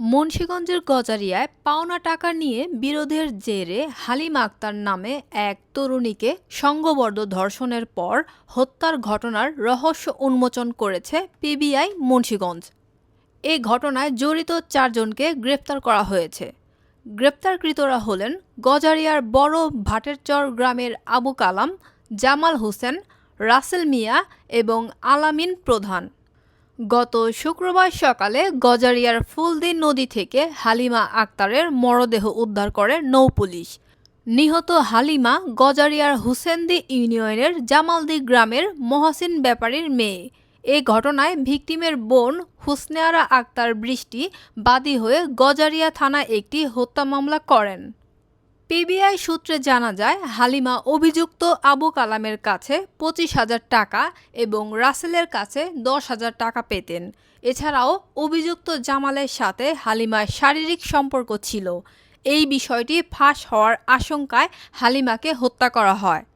মুন্সিগঞ্জের গজারিয়ায় পাওনা টাকা নিয়ে বিরোধের জেরে হালিমা আক্তার নামে এক তরুণীকে সংঘবদ্ধ ধর্ষণের পর হত্যার ঘটনার রহস্য উন্মোচন করেছে পিবিআই মুন্সিগঞ্জ। এ ঘটনায় জড়িত ৪ জনকে গ্রেপ্তার করা হয়েছে। গ্রেপ্তারকৃতরা হলেন গজারিয়ার বড় ভাটেরচর গ্রামের আবু কালাম, জামাল হোসেন, রাসেল মিয়া এবং আলামিন প্রধান। গত শুক্রবার সকালে গজারিয়ার ফুলদি নদী থেকে হালিমা আক্তারের মরদেহ উদ্ধার করে নৌপুলিশ। নিহত হালিমা গজারিয়ার হুসেন্দি ইউনিয়নের জামালদি গ্রামের মহসিন ব্যাপারীর মেয়ে। এ ঘটনায় ভিকটিমের বোন হুসনেয়ারা আক্তার বৃষ্টি বাদী হয়ে গজারিয়া থানায় একটি হত্যা মামলা করেন। পিবিআই সূত্রে জানা যায়, হালিমা অভিযুক্ত আবু কালামের কাছে ২৫,০০০ টাকা এবং রাসেলের কাছে ১০,০০০ টাকা পেতেন। এছাড়াও অভিযুক্ত জামালের সাথে হালিমার শারীরিক সম্পর্ক ছিল। এই বিষয়টি ফাঁস হওয়ার আশঙ্কায় হালিমাকে হত্যা করা হয়।